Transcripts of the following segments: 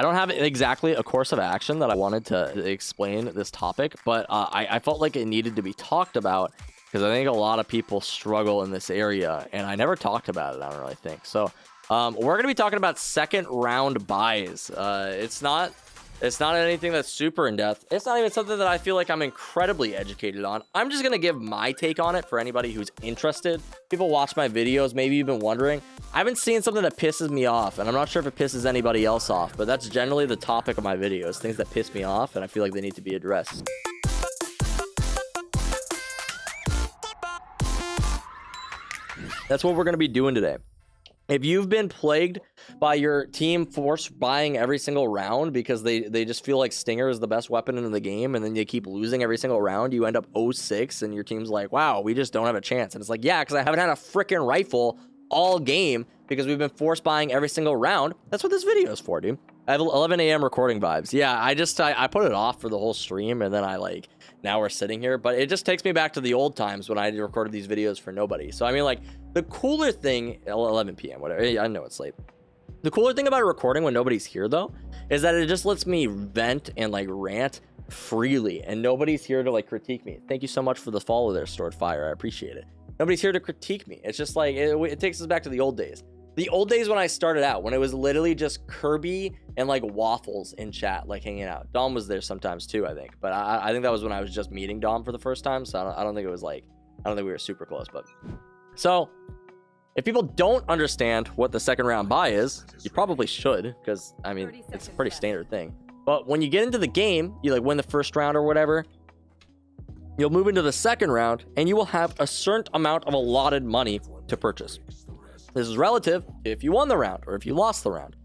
I don't have exactly a course of action that I wanted to explain this topic, but I felt like it needed to be talked about because I think a lot of people struggle in this area, and I never talked about it, I don't really think. So we're going to be talking about second round buys. It's not anything that's super in-depth. It's not even something that I feel like I'm incredibly educated on. I'm just going to give my take on it for anybody who's interested. People watch my videos, maybe you've been wondering. I've been seeing something that pisses me off, and I'm not sure if it pisses anybody else off, but that's generally the topic of my videos, things that piss me off, and I feel like they need to be addressed. That's what we're going to be doing today. If you've been plagued by your team force buying every single round because they just feel like Stinger is the best weapon in the game, and then you keep losing every single round, you end up 0-6, and your team's like, wow, we just don't have a chance. And it's like, yeah, because I haven't had a freaking rifle all game because we've been force buying every single round. That's what this video is for, dude. I have 11 a.m. recording vibes. Yeah, I put it off for the whole stream, and then now we're sitting here, but it just takes me back to the old times when I recorded these videos for nobody. So I mean, like, the cooler thing, 11 p.m. whatever, I know it's late. The cooler thing about recording when nobody's here though is that it just lets me vent and like rant freely, and nobody's here to like critique me. Thank you so much for the follow there, Stored Fire. I appreciate it. Nobody's here to critique me. It's just like it takes us back to the old days. The old days when I started out, when it was literally just Kirby and like Waffles in chat, like hanging out. Dom was there sometimes too, I think. But I think that was when I was just meeting Dom for the first time. So I don't think it was like, I don't think we were super close. But so if people don't understand what the second round buy is, you probably should, because I mean, it's a pretty standard thing. But when you get into the game, you like win the first round or whatever, you'll move into the second round and you will have a certain amount of allotted money to purchase. This is relative if you won the round or if you lost the round.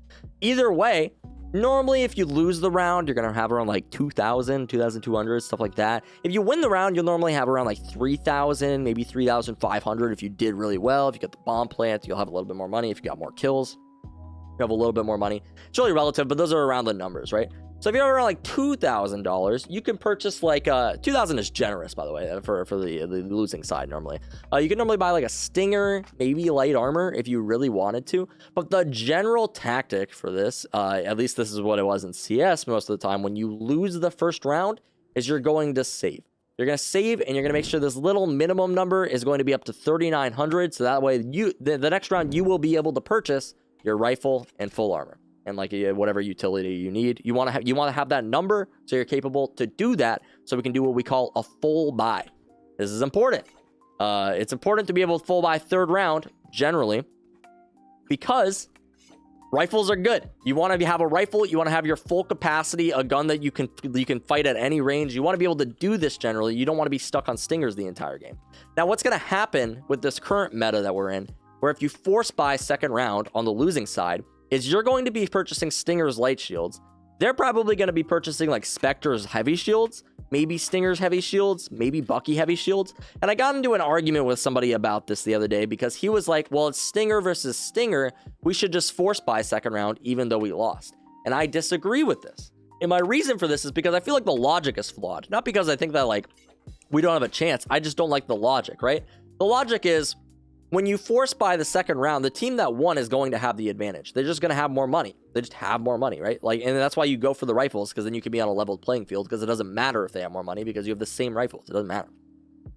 Either way, normally if you lose the round, you're going to have around like 2,000, 2,200, stuff like that. If you win the round, you'll normally have around like 3,000, maybe 3,500 if you did really well. If you get the bomb plant, you'll have a little bit more money. If you got more kills, you have a little bit more money. It's really relative, but those are around the numbers, right? So if you're around like $2,000, you can purchase like 2,000 is generous, by the way, for the losing side normally. You can normally buy like a Stinger, maybe light armor if you really wanted to. But the general tactic for this, at least this is what it was in CS most of the time, when you lose the first round, is you're going to save. You're going to save, and you're going to make sure this little minimum number is going to be up to 3,900. So that way, the next round, you will be able to purchase your rifle and full armor and like whatever utility you need. You want to have that number so you're capable to do that, so we can do what we call a full buy. This is important. It's important to be able to full buy third round generally, because rifles are good. You want to have a rifle, you want to have your full capacity, a gun that you can fight at any range. You want to be able to do this generally. You don't want to be stuck on Stingers the entire game. Now, what's going to happen with this current meta that we're in, where if you force buy second round on the losing side, is you're going to be purchasing Stinger's light shields. They're probably going to be purchasing like Spectre's heavy shields, maybe Stinger's heavy shields, maybe Bucky heavy shields. And I got into an argument with somebody about this the other day because he was like, well, it's Stinger versus Stinger. We should just force buy second round even though we lost. And I disagree with this. And my reason for this is because I feel like the logic is flawed. Not because I think that like we don't have a chance. I just don't like the logic, right? The logic is, when you force buy the second round, the team that won is going to have the advantage. They're just going to have more money. They just have more money, right? Like, and that's why you go for the rifles, because then you can be on a leveled playing field, because it doesn't matter if they have more money because you have the same rifles. It doesn't matter.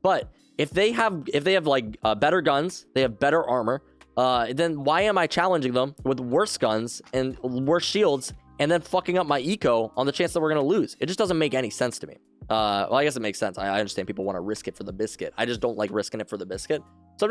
But if they have like better guns, they have better armor, then why am I challenging them with worse guns and worse shields and then fucking up my eco on the chance that we're going to lose? It just doesn't make any sense to me. Well, I guess it makes sense. I understand people want to risk it for the biscuit. I just don't like risking it for the biscuit. So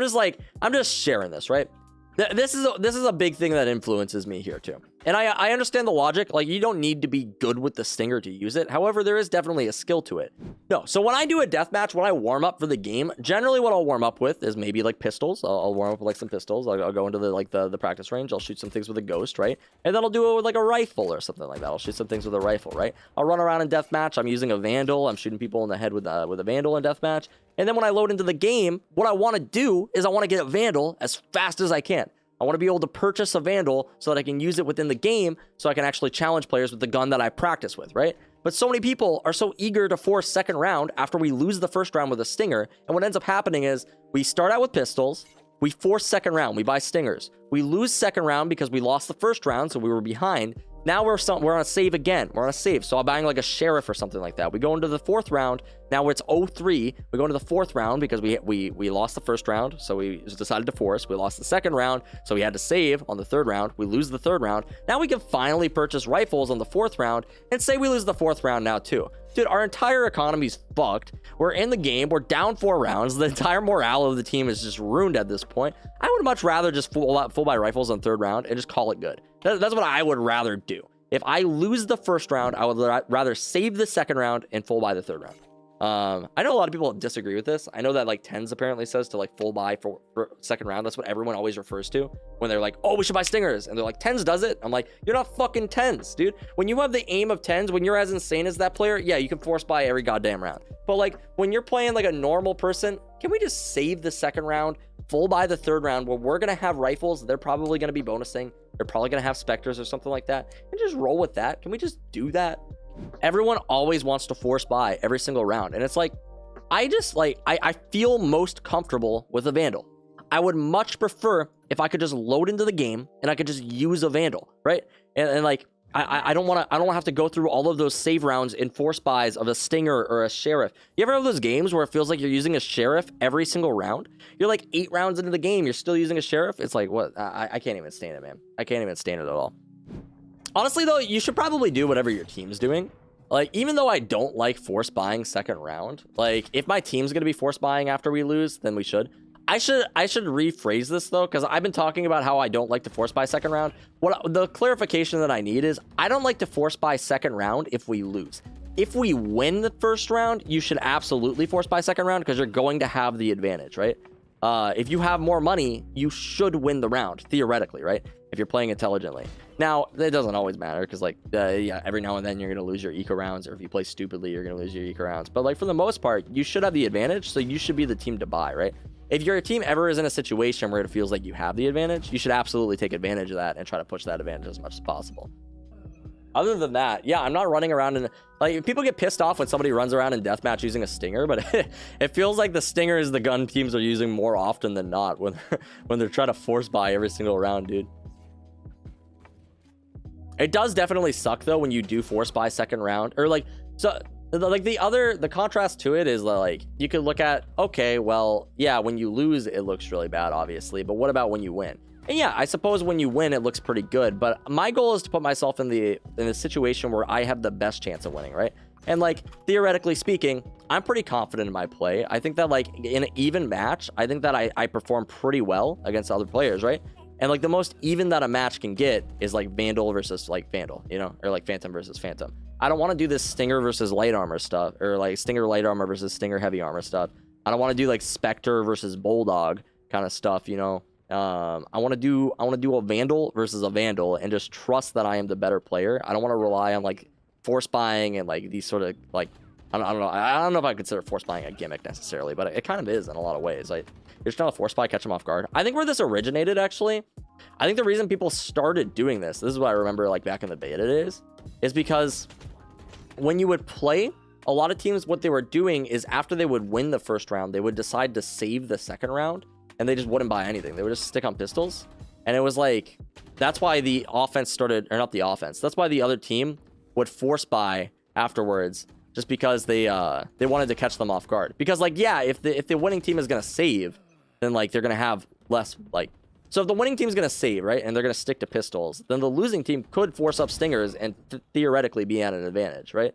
I'm just sharing this, right? This is a big thing that influences me here too. And I understand the logic. Like, you don't need to be good with the Stinger to use it. However, there is definitely a skill to it. No, so when I do a deathmatch, when I warm up for the game, generally what I'll warm up with is maybe like pistols. I'll warm up with like some pistols. I'll go into the practice range. I'll shoot some things with a ghost, right? And then I'll do it with like a rifle or something like that. I'll shoot some things with a rifle, right? I'll run around in deathmatch. I'm using a vandal. I'm shooting people in the head with a vandal in deathmatch. And then when I load into the game, what I want to do is I want to get a vandal as fast as I can. I want to be able to purchase a vandal so that I can use it within the game so I can actually challenge players with the gun that I practice with, right? But so many people are so eager to force second round after we lose the first round with a Stinger. And what ends up happening is we start out with pistols. We force second round. We buy Stingers. We lose second round because we lost the first round, so we were behind. Now we're on a save again. We're on a save. So I'm buying like a sheriff or something like that. We go into the 4th round. Now it's 0-3. We go into the 4th round because we lost the 1st round. So we decided to force. We lost the 2nd round. So we had to save on the 3rd round. We lose the 3rd round. Now we can finally purchase rifles on the 4th round and say we lose the 4th round now too. Dude, our entire economy's fucked. We're in the game. We're down 4 rounds. The entire morale of the team is just ruined at this point. I would much rather just full buy rifles on 3rd round and just call it good. That's what I would rather do. If I lose the 1st round, I would rather save the 2nd round and full buy the 3rd round. I know a lot of people disagree with this. I know that like Tens apparently says to like full buy for 2nd round. That's what everyone always refers to when they're like, oh, we should buy stingers. And they're like, Tens does it. I'm like, you're not fucking Tens, dude. When you have the aim of Tens, when you're as insane as that player, yeah, you can force buy every goddamn round. But like when you're playing like a normal person, can we just save the 2nd round, full buy the 3rd round where we're going to have rifles? They're probably going to be bonusing. They're probably going to have specters or something like that. And just roll with that. Can we just do that? Everyone always wants to force buy every single round. And it's like, I feel most comfortable with a Vandal. I would much prefer if I could just load into the game and I could just use a Vandal, right? And like, I don't want to have to go through all of those save rounds in force buys of a Stinger or a Sheriff. You ever have those games where it feels like you're using a Sheriff every single round? You're like 8 rounds into the game, you're still using a Sheriff? It's like, what? I can't even stand it, man. I can't even stand it at all. Honestly, though, you should probably do whatever your team's doing. Like, even though I don't like force buying 2nd round, like, if my team's going to be force buying after we lose, then we should. I should rephrase this, though, because I've been talking about how I don't like to force buy 2nd round. The clarification that I need is I don't like to force buy 2nd round if we lose. If we win the 1st round, you should absolutely force buy 2nd round because you're going to have the advantage, right? If you have more money, you should win the round, theoretically, right? If you're playing intelligently. Now, it doesn't always matter because, like, yeah, every now and then you're going to lose your eco rounds, or if you play stupidly, you're going to lose your eco rounds. But, like, for the most part, you should have the advantage, so you should be the team to buy, right? If your team ever is in a situation where it feels like you have the advantage, you should absolutely take advantage of that and try to push that advantage as much as possible. Other than that, yeah, I'm not running around and like people get pissed off when somebody runs around in deathmatch using a Stinger, but it feels like the Stinger is the gun teams are using more often than not when they're trying to force buy every single round, dude. It does definitely suck though when you do force buy 2nd round, or like, so like the contrast to it is like you could look at, okay, well, yeah, when you lose it looks really bad, obviously, but what about when you win? And yeah, I suppose when you win, it looks pretty good. But my goal is to put myself in the situation where I have the best chance of winning, right? And like, theoretically speaking, I'm pretty confident in my play. I think that like in an even match, I think that I perform pretty well against other players, right? And like the most even that a match can get is like Vandal versus like Vandal, you know, or like Phantom versus Phantom. I don't want to do this Stinger versus light armor stuff, or like Stinger light armor versus Stinger heavy armor stuff. I don't want to do like Spectre versus Bulldog kind of stuff, you know. I want to do a Vandal versus a Vandal and just trust that I am the better player. I don't want to rely on like force buying and like these sort of like I don't know if I consider force buying a gimmick necessarily, but it kind of is in a lot of ways. Like you're just trying to force buy, catch them off guard. I think where this originated, actually, I think the reason people started doing this is what I remember like back in the beta days, is because when you would play, a lot of teams, what they were doing is after they would win the 1st round, they would decide to save the 2nd round. And they just wouldn't buy anything. They would just stick on pistols. And it was like, that's why the offense started, or not the offense. That's why the other team would force buy afterwards, just because they wanted to catch them off guard. Because like, yeah, if the winning team is going to save, then like they're going to have less like, so if the winning team is going to save, right, and they're going to stick to pistols, then the losing team could force up Stingers and theoretically be at an advantage, right?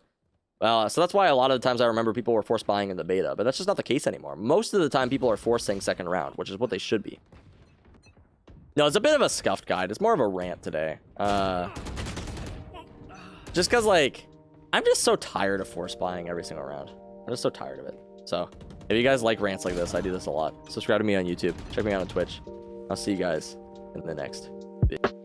So that's why a lot of the times I remember people were force buying in the beta, but that's just not the case anymore. Most of the time people are forcing 2nd round, which is what they should be. No, it's a bit of a scuffed guide. It's more of a rant today. Just because, like, I'm just so tired of force buying every single round. I'm just so tired of it. So if you guys like rants like this, I do this a lot. Subscribe to me on YouTube. Check me out on Twitch. I'll see you guys in the next video.